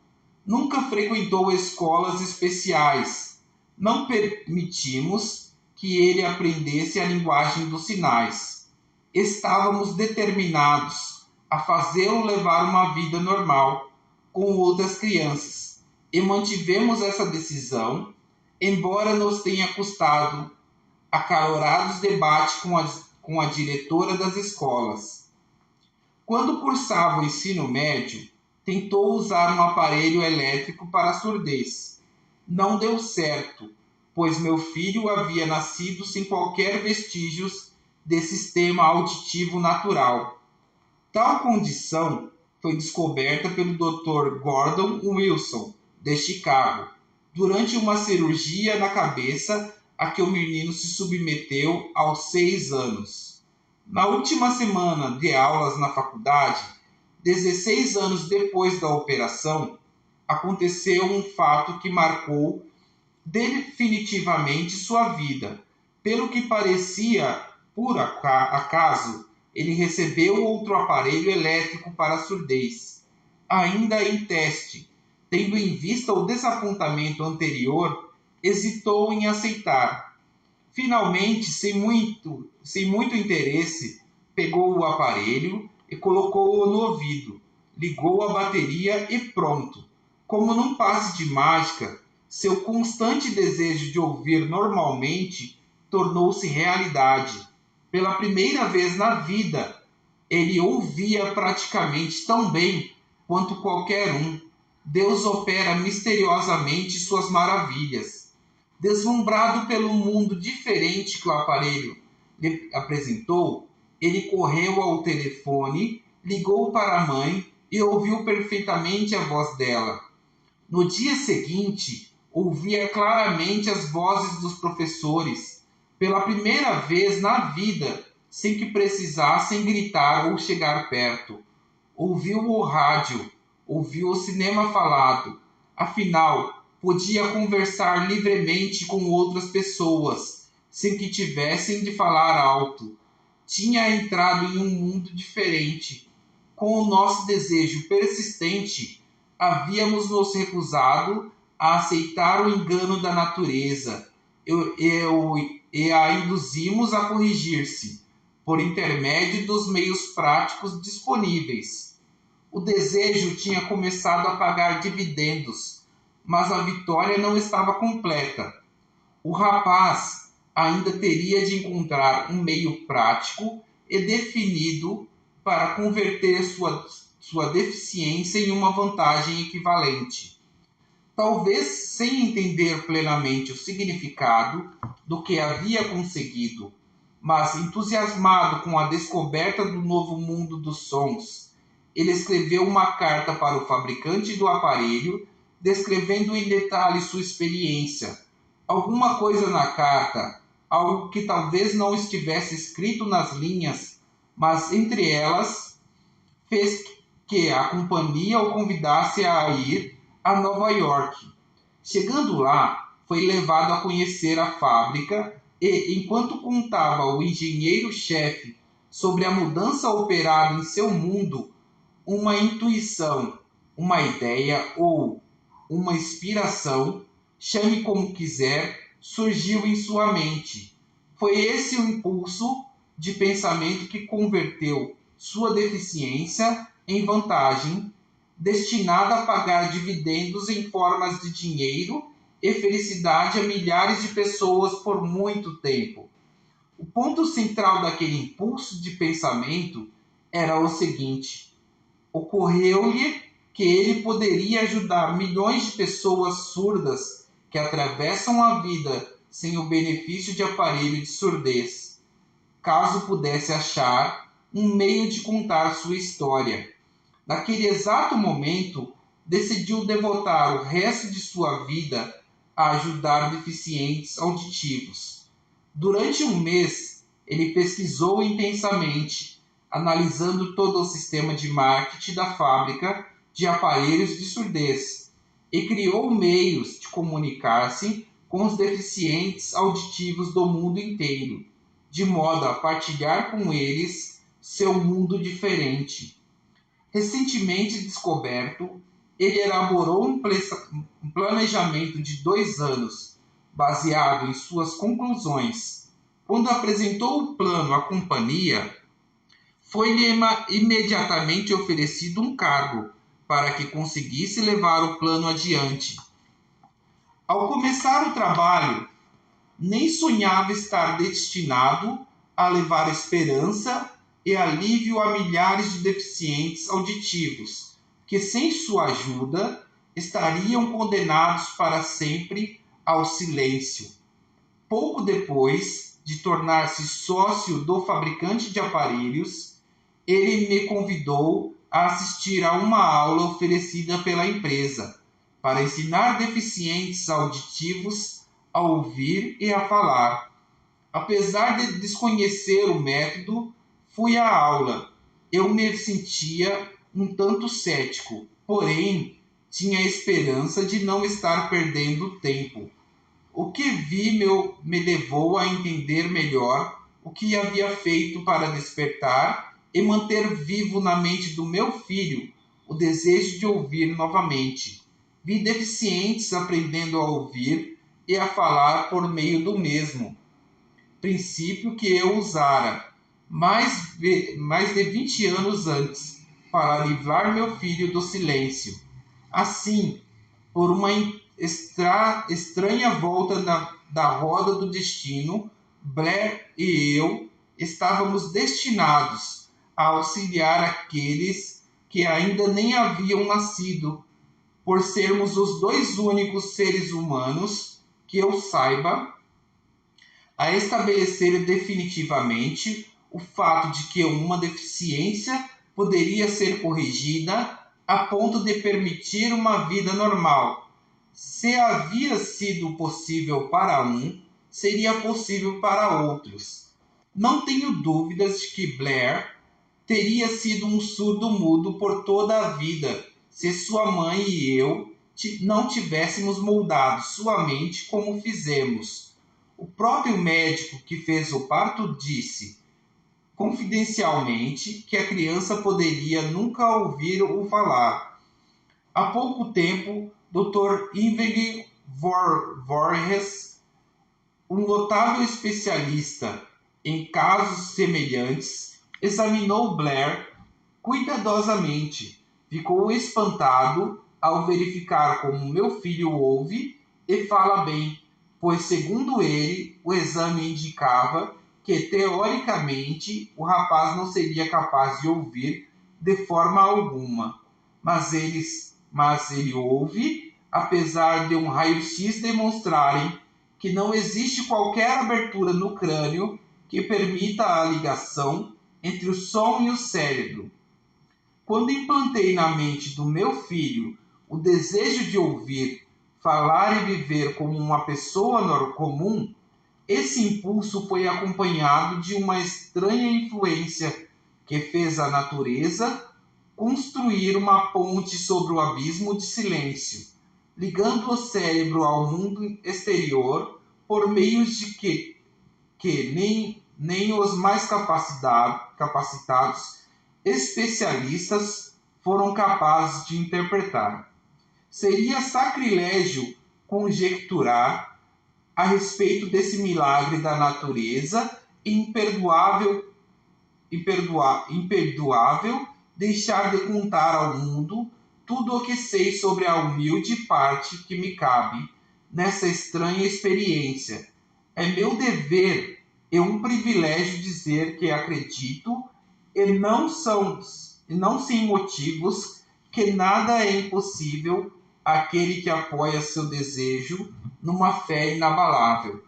Nunca frequentou escolas especiais. Não permitimos que ele aprendesse a linguagem dos sinais. Estávamos determinados a fazê-lo levar uma vida normal com outras crianças e mantivemos essa decisão, embora nos tenha custado acalorados debates com a diretora das escolas. Quando cursava o ensino médio, tentou usar um aparelho elétrico para a surdez. Não deu certo, pois meu filho havia nascido sem qualquer vestígios de sistema auditivo natural. Tal condição foi descoberta pelo Dr. Gordon Wilson, de Chicago, durante uma cirurgia na cabeça a que o menino se submeteu aos 6 anos. Na última semana de aulas na faculdade, 16 anos depois da operação, aconteceu um fato que marcou definitivamente sua vida. Pelo que parecia por acaso, ele recebeu outro aparelho elétrico para a surdez, ainda em teste. Tendo em vista o desapontamento anterior, hesitou em aceitar. Finalmente, sem muito interesse, pegou o aparelho e colocou-o no ouvido. Ligou a bateria e pronto. Como num passe de mágica, seu constante desejo de ouvir normalmente tornou-se realidade. Pela primeira vez na vida, ele ouvia praticamente tão bem quanto qualquer um. Deus opera misteriosamente suas maravilhas. Deslumbrado pelo mundo diferente que o aparelho lhe apresentou, ele correu ao telefone, ligou para a mãe e ouviu perfeitamente a voz dela. No dia seguinte, ouvia claramente as vozes dos professores, pela primeira vez na vida, sem que precisassem gritar ou chegar perto. Ouviu o rádio, ouviu o cinema falado. Afinal, podia conversar livremente com outras pessoas, sem que tivessem de falar alto. Tinha entrado em um mundo diferente. Com o nosso desejo persistente, havíamos nos recusado a aceitar o engano da natureza e a induzimos a corrigir-se, por intermédio dos meios práticos disponíveis. O desejo tinha começado a pagar dividendos, mas a vitória não estava completa. O rapaz ainda teria de encontrar um meio prático e definido para converter sua deficiência em uma vantagem equivalente. Talvez sem entender plenamente o significado do que havia conseguido, mas entusiasmado com a descoberta do novo mundo dos sons, ele escreveu uma carta para o fabricante do aparelho, descrevendo em detalhe sua experiência. Alguma coisa na carta, algo que talvez não estivesse escrito nas linhas, mas entre elas fez que a companhia o convidasse a ir a Nova York. Chegando lá, foi levado a conhecer a fábrica e, enquanto contava ao engenheiro-chefe sobre a mudança operada em seu mundo, uma intuição, uma ideia ou uma inspiração, chame como quiser, surgiu em sua mente. Foi esse o impulso de pensamento que converteu sua deficiência em vantagem, destinada a pagar dividendos em formas de dinheiro e felicidade a milhares de pessoas por muito tempo. O ponto central daquele impulso de pensamento era o seguinte: ocorreu-lhe que ele poderia ajudar milhões de pessoas surdas que atravessam a vida sem o benefício de aparelho de surdez, caso pudesse achar um meio de contar sua história. Naquele exato momento, decidiu devotar o resto de sua vida a ajudar deficientes auditivos. Durante um mês, ele pesquisou intensamente, analisando todo o sistema de marketing da fábrica de aparelhos de surdez e criou meios de comunicar-se com os deficientes auditivos do mundo inteiro, de modo a partilhar com eles seu mundo diferente. Recentemente descoberto, ele elaborou um planejamento de 2 anos, baseado em suas conclusões. Quando apresentou o plano à companhia, foi-lhe imediatamente oferecido um cargo para que conseguisse levar o plano adiante. Ao começar o trabalho, nem sonhava estar destinado a levar esperança e alívio a milhares de deficientes auditivos, que sem sua ajuda estariam condenados para sempre ao silêncio. Pouco depois de tornar-se sócio do fabricante de aparelhos, ele me convidou a assistir a uma aula oferecida pela empresa para ensinar deficientes auditivos a ouvir e a falar. Apesar de desconhecer o método, fui à aula. Eu me sentia um tanto cético, porém tinha a esperança de não estar perdendo tempo. O que vi me levou a entender melhor o que havia feito para despertar e manter vivo na mente do meu filho o desejo de ouvir novamente. Vi deficientes aprendendo a ouvir e a falar por meio do mesmo princípio que eu usara mais de 20 anos antes para livrar meu filho do silêncio. Assim, por uma estranha volta da roda do destino, Blair e eu estávamos destinados a auxiliar aqueles que ainda nem haviam nascido, por sermos os 2 únicos seres humanos que eu saiba a estabelecer definitivamente o fato de que uma deficiência poderia ser corrigida a ponto de permitir uma vida normal. Se havia sido possível para um, seria possível para outros. Não tenho dúvidas de que Blair teria sido um surdo-mudo por toda a vida se sua mãe e eu não tivéssemos moldado sua mente como fizemos. O próprio médico que fez o parto disse, confidencialmente, que a criança poderia nunca ouvir ou falar. Há pouco tempo, Dr. Yngve Voorhees, um notável especialista em casos semelhantes, examinou Blair cuidadosamente. Ficou espantado ao verificar como meu filho ouve e fala bem, pois, segundo ele, o exame indicava que, teoricamente, o rapaz não seria capaz de ouvir de forma alguma. Mas ele ouve, apesar de um raio-x demonstrarem que não existe qualquer abertura no crânio que permita a ligação entre o som e o cérebro. Quando implantei na mente do meu filho o desejo de ouvir, falar e viver como uma pessoa comum, esse impulso foi acompanhado de uma estranha influência que fez a natureza construir uma ponte sobre o abismo de silêncio, ligando o cérebro ao mundo exterior por meios de que nem os mais capacitados especialistas foram capazes de interpretar. Seria sacrilégio conjecturar a respeito desse milagre da natureza e imperdoável deixar de contar ao mundo tudo o que sei sobre a humilde parte que me cabe nessa estranha experiência. É meu dever e um privilégio dizer que acredito, e não sem motivos, que nada é impossível àquele que apoia seu desejo numa fé inabalável.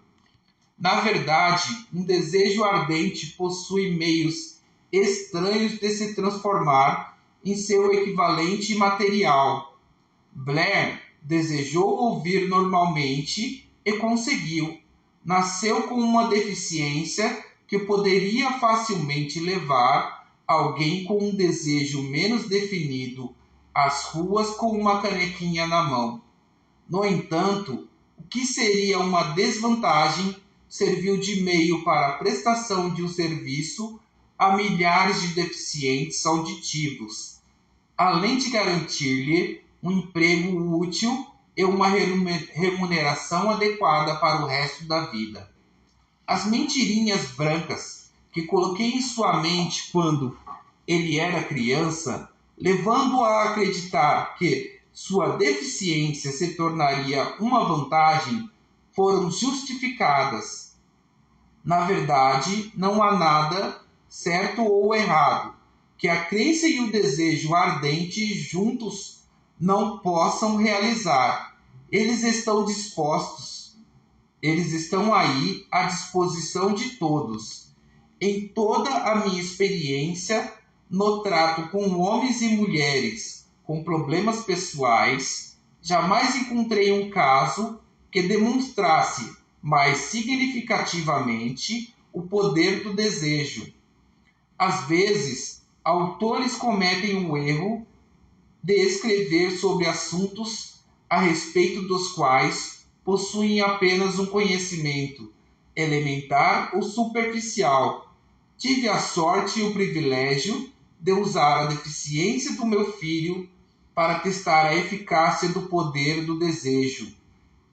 Na verdade, um desejo ardente possui meios estranhos de se transformar em seu equivalente material. Blair desejou ouvir normalmente e conseguiu. Nasceu com uma deficiência que poderia facilmente levar alguém com um desejo menos definido às ruas com uma canequinha na mão. No entanto, o que seria uma desvantagem serviu de meio para a prestação de um serviço a milhares de deficientes auditivos, além de garantir-lhe um emprego útil e uma remuneração adequada para o resto da vida. As mentirinhas brancas que coloquei em sua mente quando ele era criança, levando-o a acreditar que sua deficiência se tornaria uma vantagem, foram justificadas. Na verdade, não há nada certo ou errado que a crença e o desejo ardente juntos não possam realizar. Eles estão aí à disposição de todos. Em toda a minha experiência no trato com homens e mulheres com problemas pessoais, jamais encontrei um caso que demonstrasse mais significativamente o poder do desejo. Às vezes, autores cometem o erro de escrever sobre assuntos a respeito dos quais possuem apenas um conhecimento elementar ou superficial. Tive a sorte e o privilégio de usar a deficiência do meu filho para testar a eficácia do poder do desejo.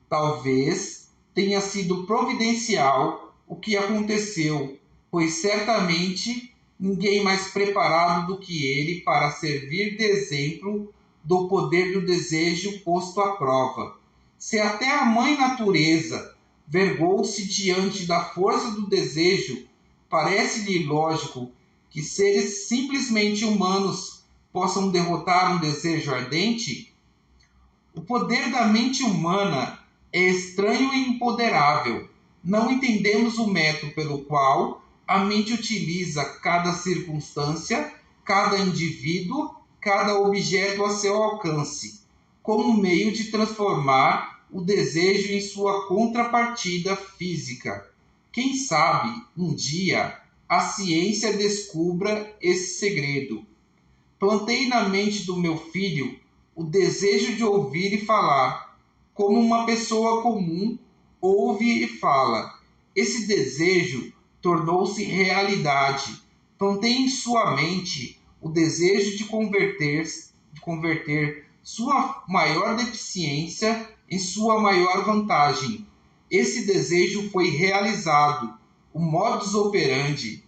Talvez tenha sido providencial o que aconteceu, pois certamente ninguém mais preparado do que ele para servir de exemplo do poder do desejo posto à prova. Se até a mãe natureza vergou-se diante da força do desejo, parece-lhe lógico que seres simplesmente humanos possam derrotar um desejo ardente? O poder da mente humana é estranho e imponderável. Não entendemos o método pelo qual a mente utiliza cada circunstância, cada indivíduo, cada objeto a seu alcance, como meio de transformar o desejo em sua contrapartida física. Quem sabe, um dia, a ciência descubra esse segredo. Plantei na mente do meu filho o desejo de ouvir e falar, como uma pessoa comum ouve e fala. Esse desejo tornou-se realidade. Plantei em sua mente o desejo de converter sua maior deficiência em sua maior vantagem. Esse desejo foi realizado. O modus operandi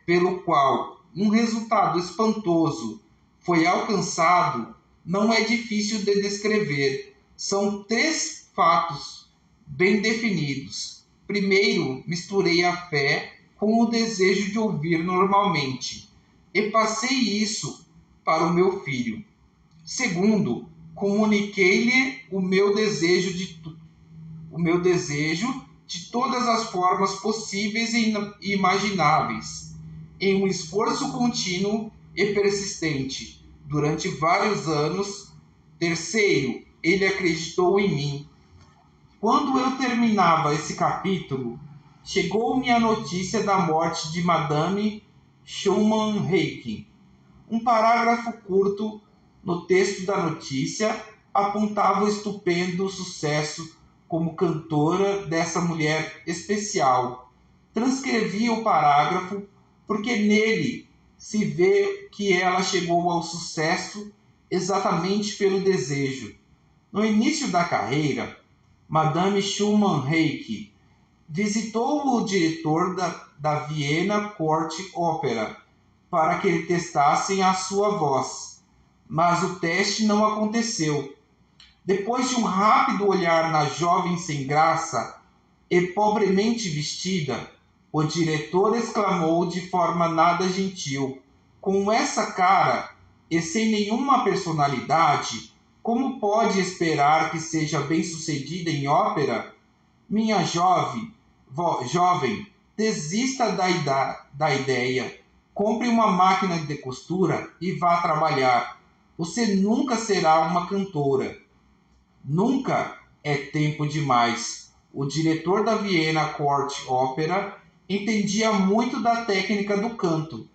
pelo qual um resultado espantoso foi alcançado não é difícil de descrever. São 3 fatos bem definidos. Primeiro, misturei a fé com o desejo de ouvir normalmente e passei isso para o meu filho. Segundo, comuniquei-lhe o meu desejo de todas as formas possíveis e imagináveis, em um esforço contínuo e persistente, durante vários anos. Terceiro, ele acreditou em mim. Quando eu terminava esse capítulo, chegou-me a notícia da morte de Madame Schumann-Heike. Um parágrafo curto no texto da notícia apontava o estupendo sucesso como cantora dessa mulher especial. Transcrevi o parágrafo porque nele se vê que ela chegou ao sucesso exatamente pelo desejo. No início da carreira, Madame Schumann-Heike visitou o diretor da Vienna Court Opera para que ele testassem a sua voz, mas o teste não aconteceu. Depois de um rápido olhar na jovem sem graça e pobremente vestida, o diretor exclamou de forma nada gentil: com essa cara e sem nenhuma personalidade, como pode esperar que seja bem-sucedida em ópera? Minha jovem, desista da ideia. Compre uma máquina de costura e vá trabalhar. Você nunca será uma cantora. Nunca é tempo demais. O diretor da Vienna Court Opera entendia muito da técnica do canto,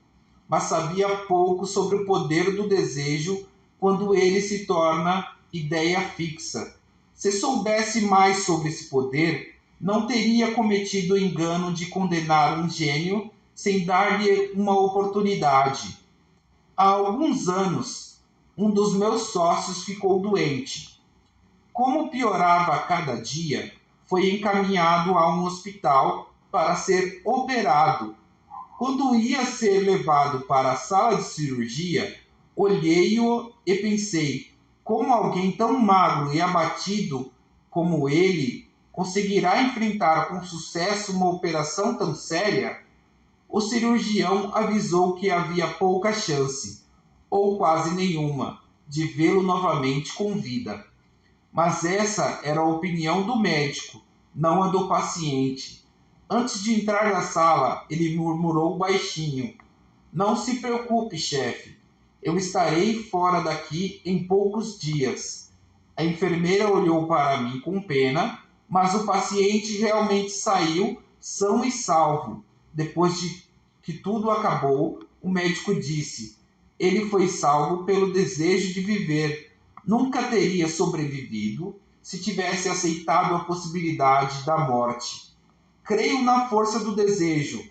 mas sabia pouco sobre o poder do desejo quando ele se torna ideia fixa. Se soubesse mais sobre esse poder, não teria cometido o engano de condenar um gênio sem dar-lhe uma oportunidade. Há alguns anos, um dos meus sócios ficou doente. Como piorava a cada dia, foi encaminhado a um hospital para ser operado. Quando ia ser levado para a sala de cirurgia, olhei-o e pensei: como alguém tão magro e abatido como ele conseguirá enfrentar com sucesso uma operação tão séria? O cirurgião avisou que havia pouca chance, ou quase nenhuma, de vê-lo novamente com vida. Mas essa era a opinião do médico, não a do paciente. Antes de entrar na sala, ele murmurou baixinho: não se preocupe, chefe. Eu estarei fora daqui em poucos dias. A enfermeira olhou para mim com pena, mas o paciente realmente saiu são e salvo. Depois de que tudo acabou, o médico disse: ele foi salvo pelo desejo de viver. Nunca teria sobrevivido se tivesse aceitado a possibilidade da morte. Creio na força do desejo,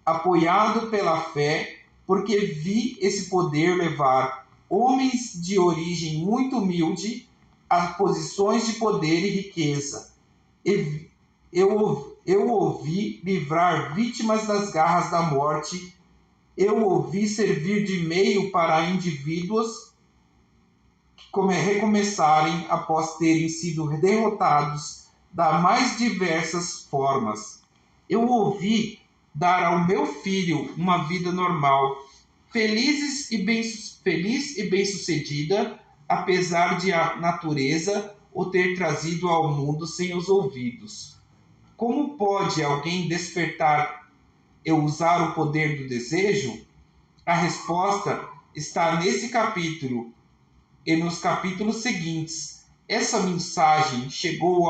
apoiado pela fé, porque vi esse poder levar homens de origem muito humilde a posições de poder e riqueza. Eu ouvi livrar vítimas das garras da morte. Eu ouvi servir de meio para indivíduos recomeçarem após terem sido derrotados das mais diversas formas. Eu ouvi dar ao meu filho uma vida normal, feliz e bem-sucedida, apesar de a natureza o ter trazido ao mundo sem os ouvidos. Como pode alguém despertar e usar o poder do desejo? A resposta está nesse capítulo e nos capítulos seguintes. Essa mensagem chegou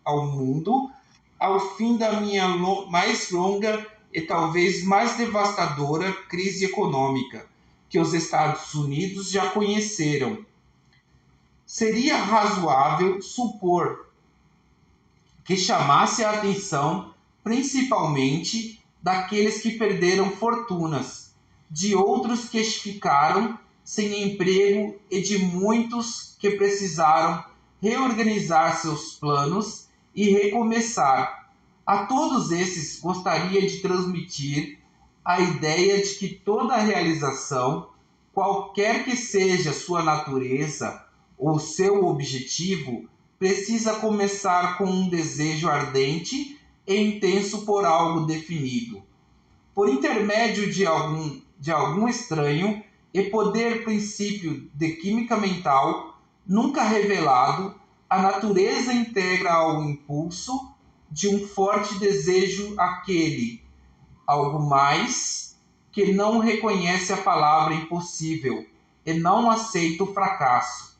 ao mundo ao fim da minha mais longa e talvez mais devastadora crise econômica que os Estados Unidos já conheceram. Seria razoável supor que chamasse a atenção principalmente daqueles que perderam fortunas, de outros que ficaram sem emprego e de muitos que precisaram reorganizar seus planos e recomeçar. A todos esses gostaria de transmitir a ideia de que toda realização, qualquer que seja sua natureza ou seu objetivo, precisa começar com um desejo ardente e intenso por algo definido. Por intermédio de algum estranho e poder princípio de química mental, nunca revelado, a natureza integra ao impulso de um forte desejo aquele, algo mais, que não reconhece a palavra impossível e não aceita o fracasso.